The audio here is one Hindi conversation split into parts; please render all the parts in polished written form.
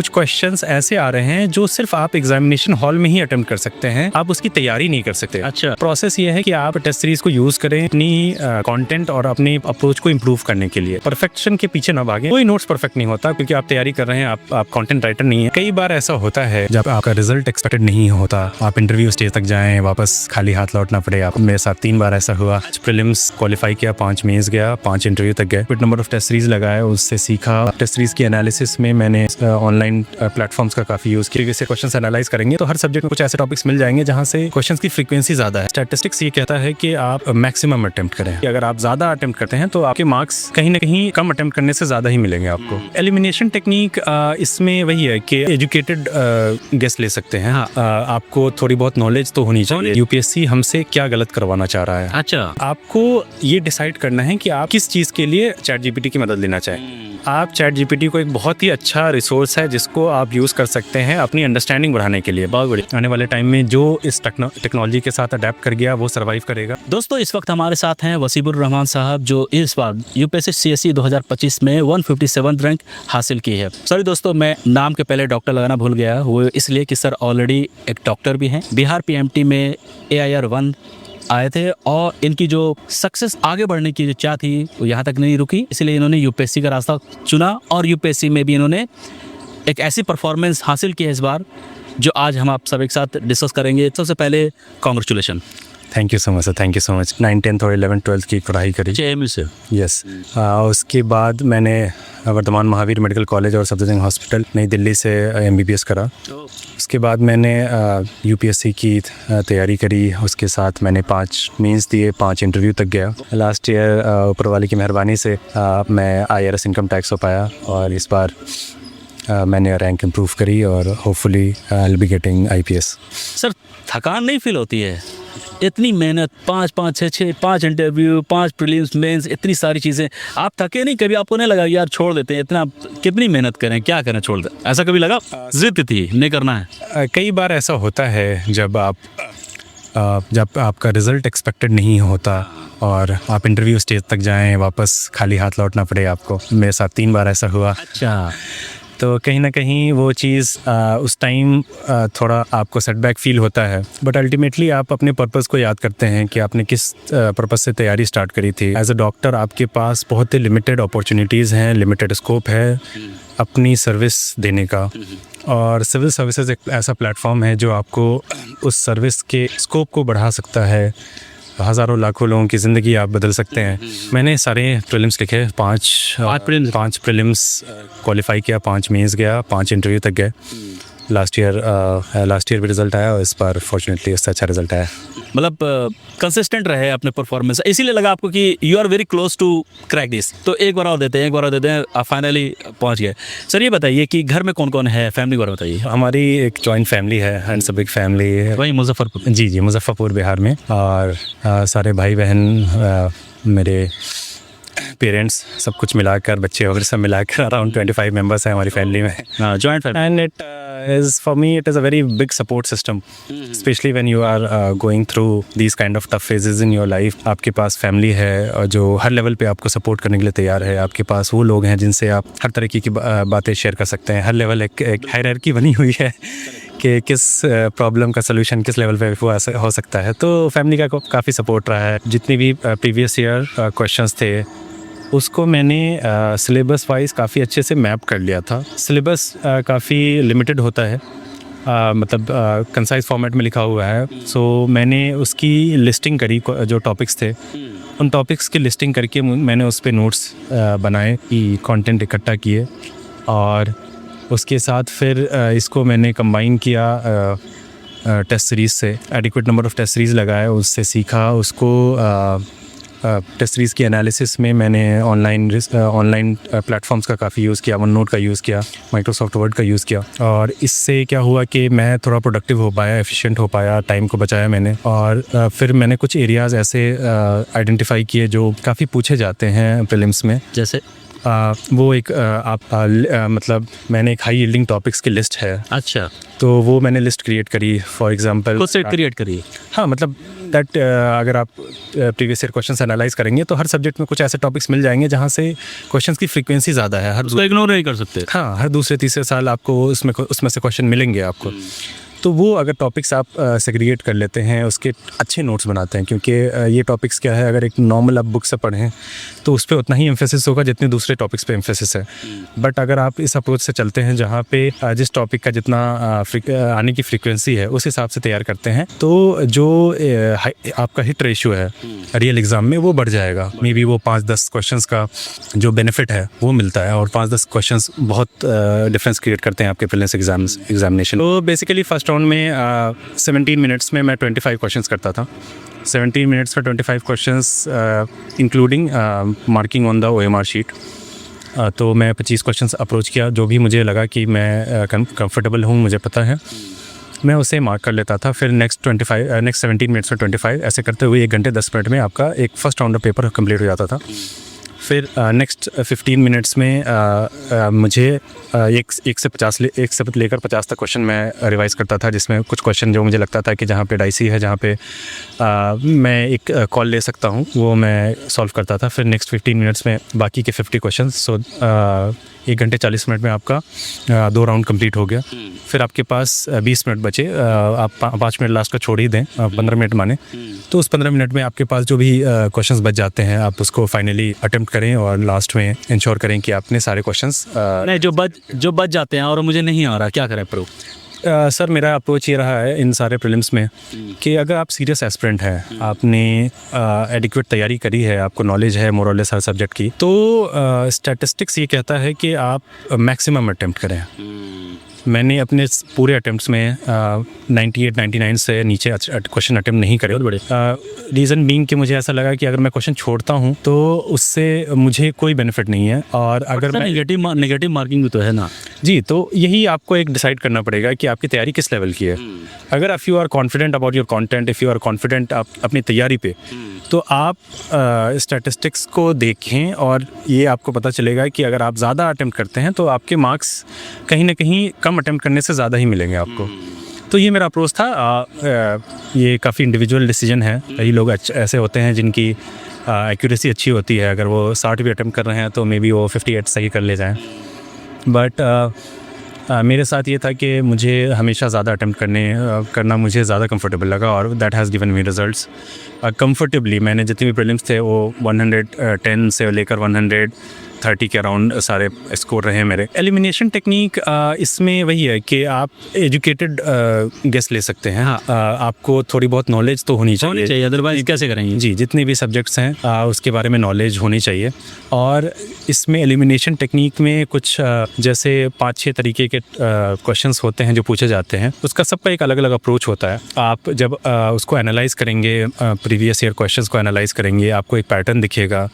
कुछ क्वेश्चंस ऐसे आ रहे हैं जो सिर्फ आप एग्जामिनेशन हॉल में ही अटेम्प्ट कर सकते हैं, आप उसकी तैयारी नहीं कर सकते। अच्छा, प्रोसेस ये है कि आप टेस्ट सीरीज को यूज करें अपनी कंटेंट और अपनी अप्रोच को इम्प्रूव करने के लिए। परफेक्शन के पीछे ना भागें। कोई नोट्स परफेक्ट नहीं होता क्योंकि आप तैयारी कर रहे हैं, आप कंटेंट राइटर नहीं है। कई बार ऐसा होता है जब आपका रिजल्ट एक्सपेक्टेड नहीं होता, आप इंटरव्यू स्टेज तक जाएं, वापस खाली हाथ लौटना पड़े। आप मेरे साथ 3 बार ऐसा हुआ। प्रीलिम्स क्वालिफाई किया, 5 मेंस गया, 5 इंटरव्यू तक गए। फिर नंबर ऑफ टेस्ट सीरीज लगाया, उससे सीखा। टेस्ट सीरीज की एनालिसिस में मैंने ऑनलाइन प्लेटफॉर्म्स का काफी यूज किया। जैसे क्वेश्चन एनालाइज करेंगे तो हर सब्जेक्ट में कुछ ऐसे टॉपिक्स मिल जाएंगे जहां से क्वेश्चन की फ्रीक्वेंसी ज्यादा है। स्टैटिस्टिक्स ये कहता है कि आप मैक्सिमम अटेम्प्ट करें। अगर आप ज्यादा अटेम्प्ट करते हैं तो आपके मार्क्स कहीं ना कहीं कम अटेम्प्ट करने से ज्यादा ही मिलेंगे आपको। एलिमिनेशन टेक्निक इसमें वही है कि एजुकेटेड गेस ले सकते हैं। आपको थोड़ी बहुत नॉलेज तो होनी चाहिए। यूपीएससी हमसे क्या गलत करवाना चाह रहा है। अच्छा, आपको ये डिसाइड करना है कि आप किस चीज के लिए चैट जीपीटी की मदद लेना चाहें। आप चैट जीपीटी को एक बहुत ही अच्छा रिसोर्स है जिसको आप यूज कर सकते हैं अपनी अंडरस्टैंडिंग बढ़ाने के लिए। बहुत बढ़िया। आने वाले टाइम में जो इस टेक्नोलॉजी के साथ अडेप्ट कर गया वो सर्वाइव करेगा। दोस्तों इस वक्त हमारे साथ हैं वसीबुर रहमान साहब, जो इस बार यूपीएससी सीएसई 2025 में 157 रैंक हासिल की है। सॉरी दोस्तों, मैं नाम के पहले डॉक्टर लगाना भूल गया, वो इसलिए कि सर ऑलरेडी एक डॉक्टर भी हैं। बिहार पीएमटी में AIR 1 आए थे और इनकी जो सक्सेस आगे बढ़ने की जो चाह थी वो यहाँ तक नहीं रुकी, इसलिए इन्होंने यूपीएससी का रास्ता चुना और यूपीएससी में भी इन्होंने एक ऐसी परफॉर्मेंस हासिल की है इस बार जो आज हम आप सब एक साथ डिस्कस करेंगे। सबसे पहले congratulation. Thank you so much sir, thank you so much. 9, 10 और 11, 12 की पढ़ाई करी JMU से। यस। उसके बाद मैंने वर्धमान महावीर मेडिकल कॉलेज और सफदरजंग हॉस्पिटल नई दिल्ली से MBBS करा। उसके बाद मैंने यूपीएससी की तैयारी करी। उसके साथ मैंने 5 मेंस दिए, 5 इंटरव्यू तक गया। लास्ट ईयर ऊपर वाले की मेहरबानी से मैं IRS इनकम टैक्स हो पाया और इस बार मैंने रैंक इम्प्रूव करी और hopefully I will be getting IPS। Sir थकान नहीं फील होती है? इतनी मेहनत, 5 6 5 इंटरव्यू, 5 प्रीलिम्स, मेंस, इतनी सारी चीज़ें, आप थके नहीं? कभी आपको नहीं लगा यार छोड़ देते हैं, इतना कितनी मेहनत करें, क्या करें, छोड़ दें, ऐसा कभी लगा? जिद थी नहीं करना है? कई बार ऐसा होता है जब आपका रिज़ल्ट एक्सपेक्टेड नहीं होता और आप इंटरव्यू स्टेज तक जाएं, वापस खाली हाथ लौटना पड़े आपको। मेरे साथ 3 बार ऐसा हुआ। अच्छा, तो कहीं ना कहीं वो चीज़ उस टाइम थोड़ा आपको सेटबैक फील होता है, बट अल्टीमेटली आप अपने पर्पस को याद करते हैं कि आपने किस पर्पस से तैयारी स्टार्ट करी थी। एज अ डॉक्टर आपके पास बहुत ही लिमिटेड अपॉर्चुनिटीज़ हैं, लिमिटेड स्कोप है अपनी सर्विस देने का, और सिविल सर्विसेज एक ऐसा प्लेटफॉर्म है जो आपको उस सर्विस के स्कोप को बढ़ा सकता है। हज़ारों लाखों लोगों की ज़िंदगी आप बदल सकते हैं। मैंने सारे प्रीलिम्स लिखे, 5 प्रीलिम्स क्वालिफाई किया, 5 मेंस गया, 5 इंटरव्यू तक गए। लास्ट ईयर भी रिजल्ट आया और इस बार फॉर्चुनेटली इससे अच्छा रिजल्ट आया। मतलब कंसिस्टेंट रहे अपने परफॉर्मेंस, इसीलिए लगा आपको कि you are very close to crack this. तो एक बार और देते हैं, आप फाइनली पहुंच गए। सर ये बताइए कि घर में कौन कौन है, फैमिली के बारे में बताइए। हमारी एक जॉइंट फैमिली है, एंड सब बिग फैमिली है। वही मुजफ्फरपुर? जी, मुजफ्फरपुर बिहार में। और सारे भाई बहन, मेरे पेरेंट्स, सब कुछ मिलाकर, बच्चे वगैरह सब मिलाकर अराउंड 25 मेंबर्स हैं हमारी फैमिली में। Joint family. And it is for me it is a very big support system, especially when you are going through these kind of tough phases in your life. आपके पास फैमिली है और जो हर लेवल पे आपको सपोर्ट करने के लिए तैयार है। आपके पास वो लोग हैं जिनसे आप हर तरीके की बातें शेयर कर सकते हैं। हर लेवल एक हायरार्की बनी हुई है कि किस प्रॉब्लम का सलूशन किस लेवल पे हो सकता है। तो फैमिली का काफ़ी सपोर्ट रहा है। जितनी भी प्रीवियस ईयर क्वेश्चंस थे उसको मैंने सिलेबस वाइज काफ़ी अच्छे से मैप कर लिया था। सिलेबस काफ़ी लिमिटेड होता है, मतलब कंसाइज फॉर्मेट में लिखा हुआ है। सो मैंने उसकी लिस्टिंग करी, जो टॉपिक्स थे उन टॉपिक्स की लिस्टिंग करके मैंने उस पर नोट्स बनाए, कि कंटेंट इकट्ठा किए, और उसके साथ फिर इसको मैंने कंबाइन किया टेस्ट सीरीज़ से। Adequate number of test series लगाया, उससे सीखा। उसको टेस्ट सीरीज़ की एनालिसिस में मैंने ऑनलाइन प्लेटफॉर्म्स का काफ़ी यूज़ किया। OneNote का यूज़ किया, माइक्रोसॉफ्ट वर्ड का यूज़ किया, और इससे क्या हुआ कि मैं थोड़ा प्रोडक्टिव हो पाया, एफिशिएंट हो पाया, टाइम को बचाया मैंने। और फिर मैंने कुछ एरियाज़ ऐसे आइडेंटिफाई किए जो काफ़ी पूछे जाते हैं प्रीलिम्स में। जैसे वो एक मतलब मैंने एक हाई यील्डिंग टॉपिक्स की लिस्ट है, अच्छा, तो वो मैंने लिस्ट क्रिएट करी फॉर एग्जांपल। खुद से क्रिएट करिए। हाँ, मतलब दैट अगर आप प्रीवियस ईयर क्वेश्चंस एनालाइज करेंगे तो हर सब्जेक्ट में कुछ ऐसे टॉपिक्स मिल जाएंगे जहाँ से क्वेश्चंस की फ्रीक्वेंसी ज़्यादा है। उसको इग्नोर नहीं कर सकते। हाँ, हर दूसरे तीसरे साल आपको उसमें से क्वेश्चन मिलेंगे आपको। तो वो अगर टॉपिक्स आप सेग्रीगेट कर लेते हैं, उसके अच्छे नोट्स बनाते हैं, क्योंकि ये टॉपिक्स क्या है, अगर एक नॉर्मल आप बुक से पढ़ें तो उस पर उतना ही एम्फेसिस होगा जितने दूसरे टॉपिक्स पे एम्फेसिस है। बट अगर आप इस अप्रोच से चलते हैं जहाँ पे जिस टॉपिक का जितना आने की फ्रीक्वेंसी है उस हिसाब से तैयार करते हैं, तो जो आपका हिट रेशियो है रियल एग्ज़ाम में वो बढ़ जाएगा। मे बी वो 5-10 क्वेश्चंस का जो बेनिफिट है वो मिलता है, और 5-10 क्वेश्चंस बहुत डिफरेंस क्रिएट करते हैं आपके प्रीलिम्स एग्जामिनेशन। तो बेसिकली फर्स्ट राउंड में 17 मिनट्स में मैं 25 क्वेश्चंस करता था। 17 मिनट्स में 25 questions including marking on the OMR sheet. तो मैं 25 क्वेश्चंस अप्रोच किया, जो भी मुझे लगा कि मैं कंफर्टेबल हूँ, मुझे पता है, मैं उसे मार्क कर लेता था। फिर नेक्स्ट 17 मिनट्स में 25, ऐसे करते हुए 1 घंटे 10 मिनट में आपका एक first round of paper complete हो जाता था। फिर नेक्स्ट 15 मिनट्स में मुझे एक से लेकर 50 तक क्वेश्चन मैं रिवाइज़ करता था, जिसमें कुछ क्वेश्चन जो मुझे लगता था कि जहाँ पे डाइसी है, जहाँ पे मैं एक कॉल ले सकता हूँ, वो मैं सॉल्व करता था। फिर नेक्स्ट 15 मिनट्स में बाकी के 50 क्वेश्चन। सो 1 घंटे 40 मिनट में आपका 2 राउंड कंप्लीट हो गया। फिर आपके पास 20 मिनट बचे, आप 5 मिनट लास्ट का छोड़ ही दें, 15 मिनट माने, तो उस 15 मिनट में आपके पास जो भी क्वेश्चंस बच जाते हैं आप उसको फाइनली अटेम्प्ट करें, और लास्ट में इंश्योर करें कि आपने सारे क्वेश्चंस नहीं, जो बच जाते हैं और मुझे नहीं आ रहा, क्या करें प्रूफ? सर, मेरा अप्रोच ये रहा है इन सारे प्रीलिम्स में कि अगर आप सीरियस एस्पिरेंट हैं, आपने एडिक्वेट तैयारी करी है, आपको नॉलेज है मोर और लेस हर सब्जेक्ट की, तो स्टैटिस्टिक्स ये कहता है कि आप मैक्सिमम अटेम्प्ट करें। मैंने अपने पूरे अटेम्प्ट्स में 98-99 से नीचे क्वेश्चन अटेम्प्ट नहीं करे। बड़े रीज़न बीइंग कि मुझे ऐसा लगा कि अगर मैं क्वेश्चन छोड़ता हूँ तो उससे मुझे कोई बेनिफिट नहीं है, और अगर मैं नेगेटिव मार्किंग भी तो है ना जी, तो यही आपको एक डिसाइड करना पड़ेगा कि आपकी तैयारी किस लेवल की है। अगर if you are confident about your content, if you are confident अपनी तैयारी पे, तो आप स्टैटिस्टिक्स को देखें और ये आपको पता चलेगा कि अगर आप ज़्यादा अटेम्प्ट करते हैं तो आपके मार्क्स कहीं ना कहीं कम अटेम्प्ट करने से ज़्यादा ही मिलेंगे आपको। तो ये मेरा अप्रोच था। ये काफ़ी इंडिविजुअल डिसीजन है। कई लोग ऐसे होते हैं जिनकी एक्यूरेसी अच्छी होती है, अगर वो 60 भी अटेम्प्ट कर रहे हैं तो मे बी वो 58 सही कर ले जाएं। बट मेरे साथ ये था कि मुझे हमेशा ज़्यादा अटेम्प्ट करना मुझे ज़्यादा कंफर्टेबल लगा, और that has given me results comfortably. मैंने जितने भी प्रीलिम्स थे वो 110 से लेकर 130 के अराउंड सारे स्कोर रहे हैं मेरे। एलिमिनेशन टेक्निक इसमें वही है कि आप एजुकेटेड गेस ले सकते हैं। आपको थोड़ी बहुत नॉलेज तो होनी चाहिए, अदरवाइज कैसे करेंगे? जी, जितने भी सब्जेक्ट्स हैं उसके बारे में नॉलेज होनी चाहिए। और इसमें एलिमिनेशन टेक्निक में कुछ जैसे 5-6 तरीके के क्वेश्चंस होते हैं जो पूछे जाते हैं, उसका सबका एक अलग अलग अप्रोच होता है। आप जब उसको एनालाइज करेंगे, प्रीवियस ईयर क्वेश्चंस को एनालाइज करेंगे, आपको एक पैटर्न दिखेगा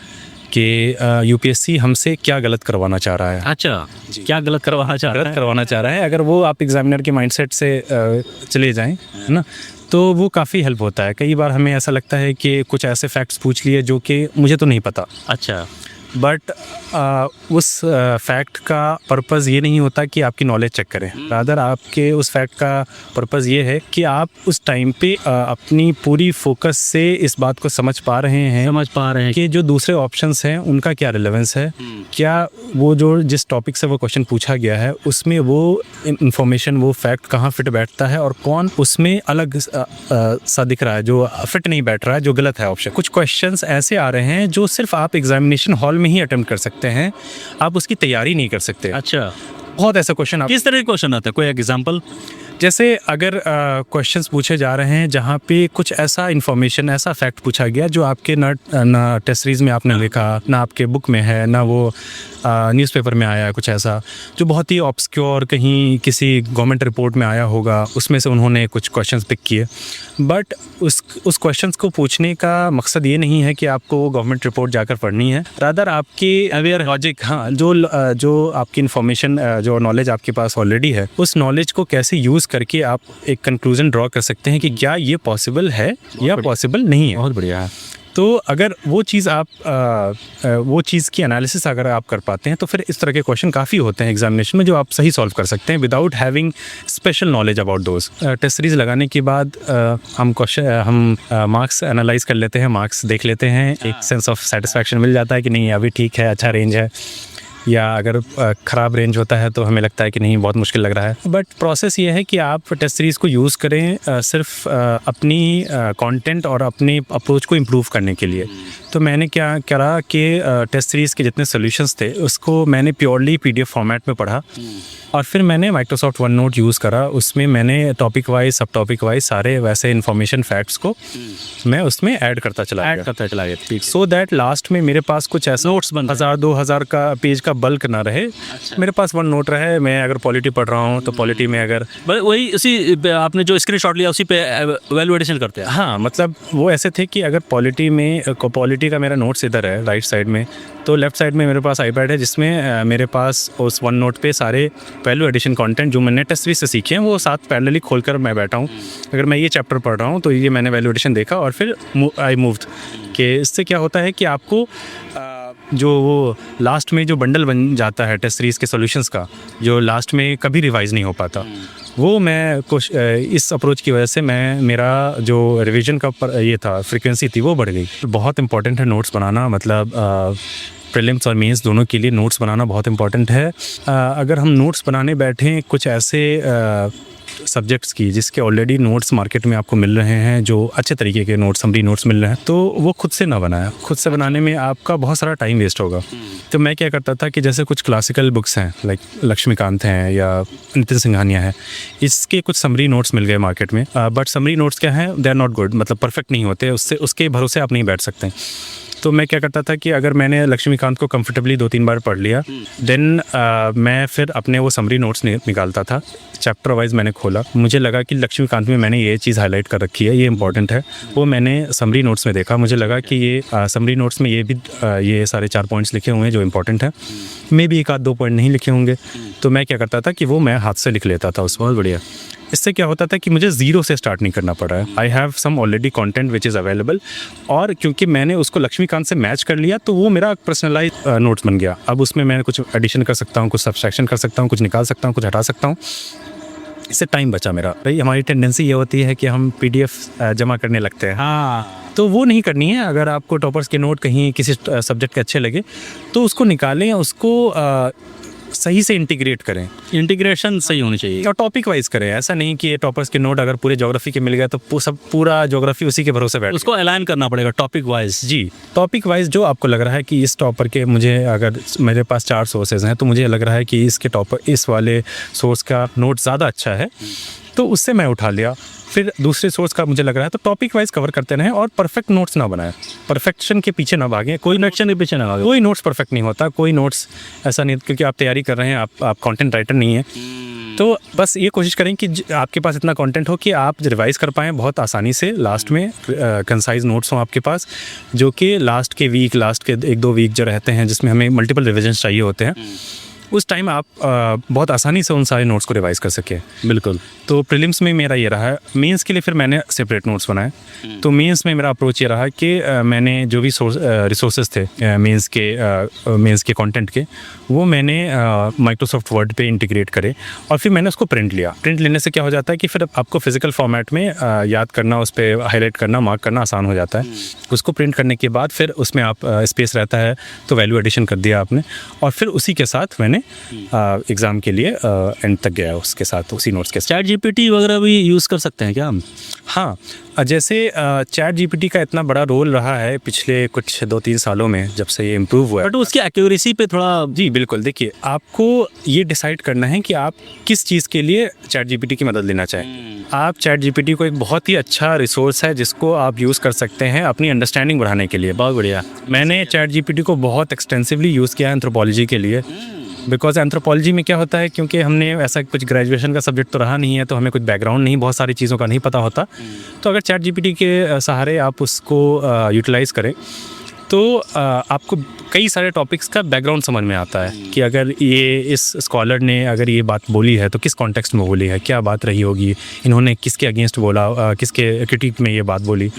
कि यूपीएससी हमसे क्या गलत करवाना चाह रहा है। अच्छा, क्या गलत करवाना चाह रहा है? अगर वो आप एग्जामिनर के माइंडसेट से चले जाएं, है ना, तो वो काफ़ी हेल्प होता है। कई बार हमें ऐसा लगता है कि कुछ ऐसे फैक्ट्स पूछ लिए जो कि मुझे तो नहीं पता। अच्छा, बट उस फैक्ट का पर्पज़ ये नहीं होता कि आपकी नॉलेज चेक करें, रादर आपके उस फैक्ट का पर्पज़ ये है कि आप उस टाइम पे अपनी पूरी फोकस से इस बात को समझ पा रहे हैं कि जो दूसरे ऑप्शंस हैं उनका क्या रिलेवेंस है, क्या वो जो जिस टॉपिक से वो क्वेश्चन पूछा गया है उसमें वो इंफॉर्मेशन, वो फैक्ट कहाँ फिट बैठता है, और कौन उसमें अलग सा दिख रहा है जो फिट नहीं बैठ रहा है, जो गलत है ऑप्शन। कुछ क्वेश्चंस ऐसे आ रहे हैं जो सिर्फ आप एग्जामिनेशन हॉल में ही अटेम्प्ट कर सकते हैं, आप उसकी तैयारी नहीं कर सकते। अच्छा, बहुत ऐसा क्वेश्चन। किस तरह के क्वेश्चन आता है? कोई एग्जांपल? जैसे अगर क्वेश्चन्स पूछे जा रहे हैं जहाँ पे कुछ ऐसा इन्फॉर्मेशन, ऐसा फैक्ट पूछा गया जो आपके ना टेस्ट सीरीज में आपने लिखा, ना आपके बुक में है, ना वो न्यूज़पेपर में आया है, कुछ ऐसा जो बहुत ही ऑब्सक्योर कहीं किसी गवर्नमेंट रिपोर्ट में आया होगा, उसमें से उन्होंने कुछ क्वेश्चंस पिक किए। बट उस क्वेश्चंस को पूछने का मकसद ये नहीं है कि आपको वो गवर्नमेंट रिपोर्ट जाकर पढ़नी है, रादर आपकी अवेयर लॉजिक, हाँ, जो आपकी इन्फॉर्मेशन, जो नॉलेज आपके पास ऑलरेडी है, उस नॉलेज को कैसे यूज़ करके आप एक कंक्लूजन ड्रॉ कर सकते हैं कि क्या ये पॉसिबल है या पॉसिबल नहीं है। बहुत बढ़िया है। तो अगर वो चीज़ आप वो चीज़ की एनालिसिस अगर आप कर पाते हैं तो फिर इस तरह के क्वेश्चन काफ़ी होते हैं एग्जामिनेशन में जो आप सही सॉल्व कर सकते हैं without having special knowledge about those. Test series लगाने के बाद हम मार्क्स एनालाइज कर लेते हैं, मार्क्स देख लेते हैं, एक सेंस ऑफ सेटिस्फैक्शन मिल जाता है कि नहीं अभी ठीक है, अच्छा रेंज है। या अगर ख़राब रेंज होता है तो हमें लगता है कि नहीं बहुत मुश्किल लग रहा है। बट प्रोसेस ये है कि आप टेस्ट सीरीज़ को यूज़ करें सिर्फ अपनी कंटेंट और अपने अप्रोच को इम्प्रूव करने के लिए। तो मैंने क्या करा कि टेस्ट सीरीज़ के जितने सॉल्यूशंस थे उसको मैंने प्योरली PDF फॉर्मेट में पढ़ा और फिर मैंने माइक्रोसॉफ्ट वन नोट यूज़ करा। उसमें मैंने टॉपिक वाइज सब टॉपिक वाइज सारे वैसे इन्फॉर्मेशन फैक्ट्स को मैं उसमें ऐड करता चला गया सो दैट लास्ट में मेरे पास कुछ ऐसा नोट्स बन 1000-2000 का पेज का बल्क ना रहे। मेरे पास वन नोट रहे। मैं अगर पॉलिटी पढ़ रहा हूँ तो पॉलिटी में अगर वही उसी आपने जो स्क्रीनशॉट लिया उसी पे वैल्यूएशन करते हैं। हाँ, मतलब वो ऐसे थे कि अगर पॉलिटी का मेरा नोट्स इधर है राइट साइड में, तो लेफ्ट साइड में मेरे पास आईपैड है जिसमें मेरे पास उस वन नोट पे सारे वैल्यू एडिशन कंटेंट जो मैंने टेस्ट सीरीज से सीखे हैं वो साथ पैरेलली खोलकर मैं बैठा हूँ। अगर मैं ये चैप्टर पढ़ रहा हूँ तो ये मैंने वैल्यू एडिशन देखा और फिर आई मूव्ड कि इससे क्या होता है कि आपको जो वो लास्ट में जो बंडल बन जाता है टेस्ट सीरीज़ के सॉल्यूशंस का, जो लास्ट में कभी रिवाइज़ नहीं हो पाता, वो मैं कुछ इस अप्रोच की वजह से मेरा जो रिवीजन का ये था फ्रीक्वेंसी थी वो बढ़ गई। बहुत इंपॉर्टेंट है नोट्स बनाना, मतलब प्रीलिम्स और मेंस दोनों के लिए नोट्स बनाना बहुत इंपॉर्टेंट है। अगर हम नोट्स बनाने बैठें कुछ ऐसे सब्जेक्ट्स की जिसके ऑलरेडी नोट्स मार्केट में आपको मिल रहे हैं, जो अच्छे तरीके के नोट्स समरी नोट्स मिल रहे हैं, तो वो खुद से ना बनाया। खुद से बनाने में आपका बहुत सारा टाइम वेस्ट होगा। तो मैं क्या करता था कि जैसे कुछ क्लासिकल बुक्स हैं लाइक लक्ष्मीकांत हैं या नितिन सिंघानिया है, इसके कुछ समरी नोट्स मिल गए मार्केट में, बट समरी नोट्स क्या है, दे आर नॉट गुड, मतलब परफेक्ट नहीं होते, उसके भरोसे आप नहीं बैठ सकते। तो मैं क्या करता था कि अगर मैंने लक्ष्मीकांत को कंफर्टेबली 2-3 बार पढ़ लिया, देन मैं फिर अपने वो समरी नोट्स निकालता था, चैप्टर वाइज मैंने खोला, मुझे लगा कि लक्ष्मीकांत में मैंने ये चीज़ हाईलाइट कर रखी है, ये इंपॉर्टेंट है, वो मैंने समरी नोट्स में देखा, मुझे लगा कि ये समरी नोट्स में ये सारे 4 पॉइंट्स लिखे हुए हैं जो इंपॉर्टेंट है, मे भी 1-2 पॉइंट नहीं लिखे होंगे, तो मैं क्या करता था कि वो मैं हाथ से लिख लेता था उस। बहुत बढ़िया। इससे क्या होता था कि मुझे ज़ीरो से स्टार्ट नहीं करना पड़ा है। I have some already content which is available, और क्योंकि मैंने उसको लक्ष्मीकांत से मैच कर लिया तो वो मेरा पर्सनलाइज नोट्स बन गया। अब उसमें मैं कुछ एडिशन कर सकता हूँ, कुछ सब्सट्रैक्शन कर सकता हूँ, कुछ निकाल सकता हूँ, कुछ हटा सकता हूँ। इससे टाइम बचा मेरा। भाई हमारी टेंडेंसी ये होती है कि हम PDF जमा करने लगते हैं, हाँ, तो वो नहीं करनी है। अगर आपको टॉपर्स के नोट कहीं किसी सब्जेक्ट के अच्छे लगे तो उसको निकालें, उसको सही से इंटीग्रेट करें, इंटीग्रेशन सही होनी चाहिए और टॉपिक वाइज करें। ऐसा नहीं कि ये टॉपर्स के नोट अगर पूरे ज्योग्राफी के मिल गए तो पूरा ज्योग्राफी उसी के भरोसे बैठ। उसको अलाइन करना पड़ेगा टॉपिक वाइज। जी, टॉपिक वाइज जो आपको लग रहा है कि इस टॉपर के, मुझे अगर मेरे पास 4 सोर्सेज हैं तो मुझे लग रहा है कि इसके टॉपर इस वाले सोर्स का नोट ज़्यादा अच्छा है, तो उससे मैं उठा लिया। फिर दूसरे सोर्स का मुझे लग रहा है, तो टॉपिक वाइज कवर करते रहें और परफेक्ट नोट्स ना बनाएं, परफेक्शन के पीछे ना भागें। कोई कनेक्शन के पीछे ना भागें। कोई नोट्स परफेक्ट नहीं होता, कोई नोट्स ऐसा नहीं, क्योंकि आप तैयारी कर रहे हैं, आप कंटेंट राइटर नहीं है। तो बस ये कोशिश करें कि आपके पास इतना कंटेंट हो कि आप रिवाइज़ कर पाएँ बहुत आसानी से। लास्ट में कंसाइज नोट्स हों आपके पास, जो कि लास्ट के 1-2 वीक जो रहते हैं जिसमें हमें मल्टीपल रिविजन्स चाहिए होते हैं, उस टाइम आप बहुत आसानी से उन सारे नोट्स को रिवाइज़ कर सकें। बिल्कुल। तो प्रीलिम्स में मेरा ये रहा है। मेंस के लिए फिर मैंने सेपरेट नोट्स बनाए। तो मेंस में मेरा अप्रोच ये रहा कि मैंने जो भी रिसोर्सेज थे मेंस के कंटेंट के, वो मैंने माइक्रोसॉफ्ट वर्ड पे इंटीग्रेट करे और फिर मैंने उसको प्रिंट लिया। प्रिंट लेने से क्या हो जाता है कि फिर आपको फिजिकल फॉर्मेट में याद करना, उस पर हाईलाइट करना, मार्क करना आसान हो जाता है। उसको प्रिंट करने के बाद फिर उसमें आप स्पेस रहता है तो वैल्यू एडिशन कर दिया आपने, और फिर उसी के साथ मैंने एग्ज़ाम के लिए एंड तक गया उसके साथ, उसी नोट्स के साथ। ChatGPT वगैरह भी यूज़ कर सकते हैं क्या हम? हाँ, जैसे ChatGPT का इतना बड़ा रोल रहा है पिछले कुछ 2-3 सालों में जब से ये इम्प्रूव हुआ है, बट उसकी एक्यूरेसी पे थोड़ा। जी बिल्कुल। देखिए, आपको ये डिसाइड करना है कि आप किस चीज़ के लिए ChatGPT की मदद लेना चाहें। आप ChatGPT को एक बहुत ही अच्छा रिसोर्स है जिसको आप यूज़ कर सकते हैं अपनी अंडरस्टैंडिंग बढ़ाने के लिए। बहुत बढ़िया। मैंने ChatGPT को बहुत एक्सटेंसिवली यूज़ किया है एंथ्रोपोलॉजी के लिए, बिकॉज एंथ्रोपोलॉजी में क्या होता है, क्योंकि हमने ऐसा कुछ ग्रेजुएशन का सब्जेक्ट तो रहा नहीं है, तो हमें कुछ बैकग्राउंड नहीं, बहुत सारी चीज़ों का नहीं पता होता। तो अगर ChatGPT के सहारे आप उसको यूटिलाइज़ करें तो आपको कई सारे टॉपिक्स का बैकग्राउंड समझ में आता है कि अगर ये इस स्कॉलर ने अगर ये बात बोली है तो किस कॉन्टेक्स्ट में बोली है, क्या बात रही होगी, इन्होंने किसके अगेंस्ट बोला, किसके क्रिटिक में ये बात बोली।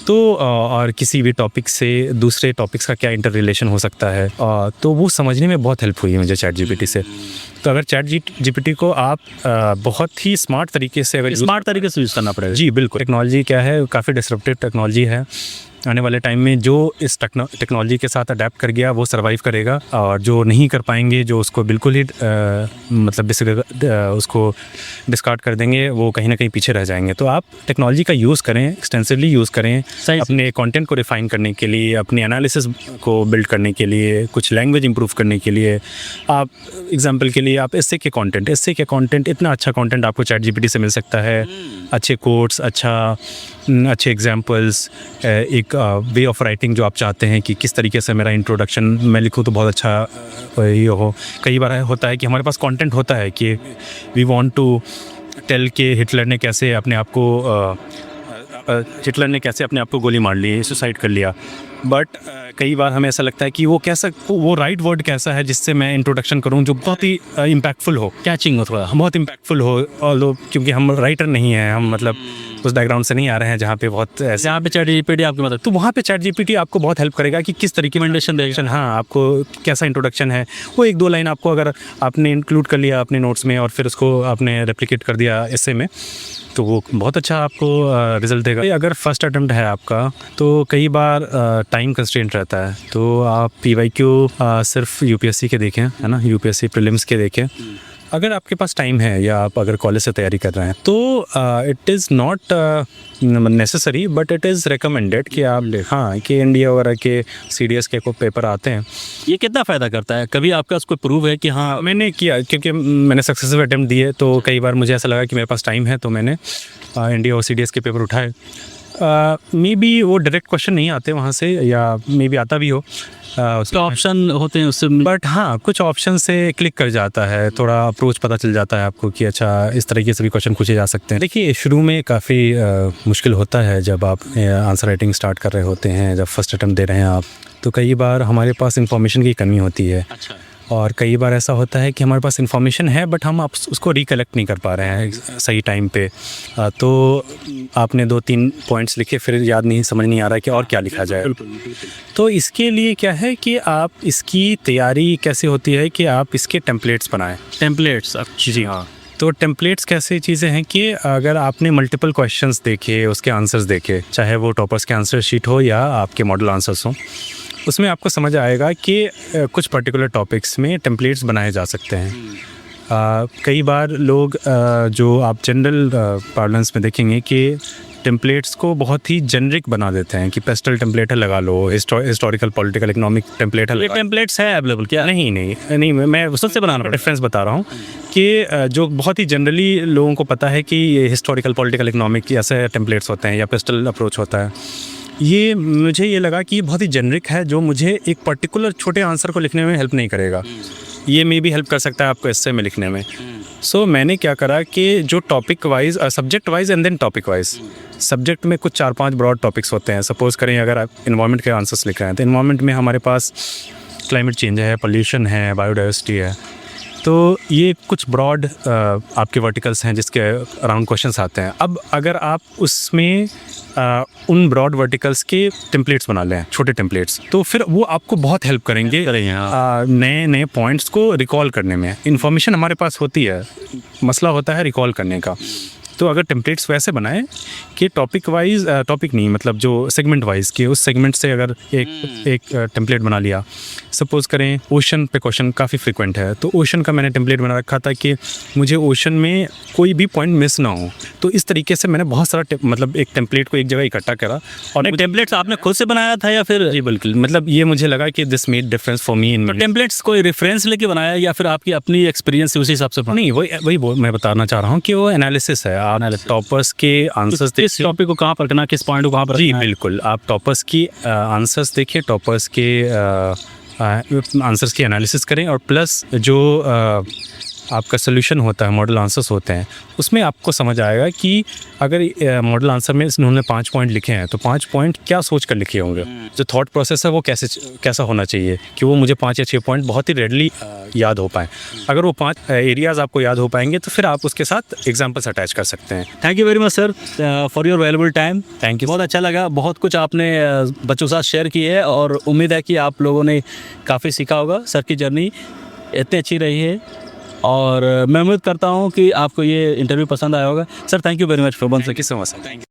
तो और किसी भी टॉपिक से दूसरे टॉपिक्स का क्या इंटर रिलेशन हो सकता है, तो वो समझने में बहुत हेल्प हुई है मुझे चैट जीपीटी से। तो अगर चैट जीपीटी को आप बहुत ही स्मार्ट तरीके से अगर स्मार्ट तरीके से यूज़ करना पड़ेगा। जी बिल्कुल। टेक्नोलॉजी क्या है, काफ़ी डिसरप्टिव टेक्नोलॉजी है। आने वाले टाइम में जो इस टेक्नोलॉजी के साथ अडेप्ट कर गया वो सर्वाइव करेगा, और जो नहीं कर पाएंगे, जो उसको बिल्कुल ही मतलब उसको डिस्कार्ड कर देंगे, वो कहीं ना कहीं पीछे रह जाएंगे। तो आप टेक्नोलॉजी का यूज़ करें, एक्सटेंसिवली यूज़ करें, अपने कंटेंट को रिफाइन करने के लिए, अपने एनालिसिस को बिल्ड करने के लिए, कुछ लैंग्वेज इंप्रूव करने के लिए। आप एग्जांपल के लिए आप एस्से के कंटेंट इतना अच्छा कंटेंट आपको चैट जीपीटी से मिल सकता है। अच्छे कोट्स, अच्छे एग्जांपल्स, एक वे ऑफ राइटिंग जो आप चाहते हैं कि किस तरीके से मेरा इंट्रोडक्शन मैं लिखूँ तो बहुत अच्छा ये हो। कई बार होता है कि हमारे पास कंटेंट होता है कि वी वांट टू टेल कि हिटलर ने कैसे अपने आप को गोली मार ली, सुसाइड कर लिया, बट कई बार हमें ऐसा लगता है कि वो राइट वर्ड कैसा है जिससे मैं इंट्रोडक्शन करूं जो बहुत ही इम्पैक्टफुल हो, कैचिंग हो, थोड़ा बहुत इम्पैक्टफुल हो। और क्योंकि हम राइटर नहीं हैं, हम मतलब उस बैकग्राउंड से नहीं आ रहे हैं जहाँ पे बहुत ऐसे, यहाँ पे चैट जीपीटी आपकी मदद, तो वहाँ पे चैट जीपीटी आपको बहुत हेल्प करेगा कि किस तरीके रिकमेंडेशन देगा। हाँ, आपको कैसा इंट्रोडक्शन है, वो 1-2 लाइन आपको अगर आपने इंक्लूड कर लिया अपने नोट्स में और फिर उसको आपने रेप्लिकेट कर दिया एसे में, तो वो बहुत अच्छा आपको रिजल्ट देगा। अगर फर्स्ट अटेम्प्ट है आपका तो कई बार टाइम कंस्ट्रेंट रहता है, तो आप PYQ सिर्फ UPSC के देखें, है ना, UPSC प्रीलिम्स के देखें। अगर आपके पास टाइम है या आप अगर कॉलेज से तैयारी कर रहे हैं तो it is not necessary but it is recommended कि आप कि NDA वगैरह के CDS के को पेपर आते हैं। ये कितना फ़ायदा करता है? कभी आपका उसको प्रूव है कि हाँ? मैंने किया, क्योंकि मैंने सक्सेसफुल अटेम्प्ट दिए, तो कई बार मुझे ऐसा लगा कि मेरे पास टाइम है, तो मैंने NDA और CDS के पेपर उठाए। मे बी वो डायरेक्ट क्वेश्चन नहीं आते वहाँ से, या मे बी आता भी हो, उसके ऑप्शन होते हैं उससे, बट हाँ, कुछ ऑप्शन से क्लिक कर जाता है, थोड़ा अप्रोच पता चल जाता है आपको कि अच्छा इस तरीके से भी क्वेश्चन पूछे जा सकते हैं। देखिए, शुरू में काफ़ी मुश्किल होता है जब आप आंसर राइटिंग स्टार्ट कर रहे होते हैं, जब फर्स्ट अटेम्प्ट दे रहे हैं आप, तो कई बार हमारे पास इंफॉर्मेशन की कमी होती है। अच्छा। और कई बार ऐसा होता है कि हमारे पास इन्फॉर्मेशन है बट हम उसको रिकलेक्ट नहीं कर पा रहे हैं सही टाइम पे। तो आपने 2-3 पॉइंट्स लिखे, फिर याद नहीं, समझ नहीं आ रहा है कि और क्या लिखा जाए। तो इसके लिए क्या है कि आप इसकी तैयारी कैसे होती है कि आप इसके टेम्पलेट्स बनाएं। टेम्पलेट्स, जी हाँ। तो टेम्पलेट्स कैसे चीज़ें हैं कि अगर आपने मल्टीपल क्वेश्चंस देखे, उसके आंसर्स देखे, चाहे वो टॉपर्स के आंसर शीट हो या आपके मॉडल आंसर्स हो, उसमें आपको समझ आएगा कि कुछ पर्टिकुलर टॉपिक्स में टेम्पलेट्स बनाए जा सकते हैं। कई बार लोग जो आप जनरल पार्लेंस में देखेंगे कि टेम्पलेट्स को बहुत ही जेनरिक बना देते हैं कि पेस्टल टेम्पलेट है, लगा लो, हिस्टोरिकल पॉलिटिकल इकोनॉमिक टेम्पलेट है। ये टेम्पलेट्स है अवेलेबल क्या? नहीं, मैं उससे बनाना डिफरेंस बता रहा हूँ कि जो बहुत ही जनरली लोगों को पता है कि ये हिस्टोरिकल पॉलिटिकल इकोनॉमिक ऐसे टेम्पलेट्स होते हैं या पेस्टल अप्रोच होता है, ये मुझे ये लगा कि ये बहुत ही जेनरिक है, जो मुझे एक पर्टिकुलर छोटे आंसर को लिखने में हेल्प नहीं करेगा। ये मे भी हेल्प कर सकता है आपको एस्से में लिखने में। सो मैंने क्या करा कि जो topic wise, subject wise and then topic wise, subject में कुछ 4-5 ब्रॉड टॉपिक्स होते हैं। सपोज़ करें अगर आप इन्वायरमेंट के आंसर्स लिख रहे हैं, तो इन्वायरमेंट में हमारे पास क्लाइमेट चेंज है, पोल्यूशन है, बायोडाइवर्सिटी है। तो ये कुछ ब्रॉड आपके वर्टिकल्स हैं जिसके अराउंड क्वेश्चंस आते हैं। अब अगर आप उसमें उन ब्रॉड वर्टिकल्स के टेम्पलेट्स बना लें, छोटे टेम्पलेट्स, तो फिर वो आपको बहुत हेल्प करेंगे नए नए पॉइंट्स को रिकॉल करने में। इन्फॉर्मेशन हमारे पास होती है, मसला होता है रिकॉल करने का। तो अगर टेम्पलेट्स वैसे बनाएं कि टॉपिक वाइज, टॉपिक नहीं मतलब जो सेगमेंट वाइज, कि उस सेगमेंट से अगर एक टेम्पलेट बना लिया। सपोज़ करें ओशन पे क्वेश्चन काफ़ी फ्रिक्वेंट है, तो ओशन का मैंने टेम्पलेट बना रखा था कि मुझे ओशन में कोई भी पॉइंट मिस ना हो। तो इस तरीके से मैंने बहुत सारा मतलब एक टेम्पलेट को एक जगह इकट्ठा करा। और टेम्पलेट्स आपने खुद से बनाया था या फिर? जी बिल्कुल, मतलब ये मुझे लगा कि this made difference for me in. Templates कोई रेफरेंस लेके बनाया या फिर आपकी अपनी एक्सपीरियंस से उसी हिसाब से? नहीं, वही मैं बताना चाह रहा हूँ कि वो एनालिसिस है। आप टॉपर्स के आंसर्स, किस टॉपिक को कहाँ पर रखना, किस पॉइंट को कहाँ पर? जी बिल्कुल, आप टॉपर्स की आंसर्स देखिए, टॉपर्स के आंसर्स की एनालिसिस करें, और प्लस जो आपका सोल्यूशन होता है, मॉडल आंसर्स होते हैं, उसमें आपको समझ आएगा कि अगर मॉडल आंसर में इन्होंने 5 पॉइंट लिखे हैं तो 5 पॉइंट क्या सोच कर लिखे होंगे, जो थॉट प्रोसेस है वो कैसा होना चाहिए कि वो मुझे 5 या 6 पॉइंट बहुत ही रेडली याद हो पाएँ। अगर वो 5 एरियाज़ आपको याद हो पाएंगे तो फिर आप उसके साथ एग्जाम्पल्स अटैच कर सकते हैं। Thank you very much sir for your valuable time. Thank you. बहुत अच्छा लगा, बहुत कुछ आपने बच्चों के साथ शेयर की है और उम्मीद है कि आप लोगों ने काफ़ी सीखा होगा। सर की जर्नी इतनी अच्छी रही है और मैं उम्मीद करता हूँ कि आपको ये इंटरव्यू पसंद आया होगा। Sir thank you very much for thank you so much.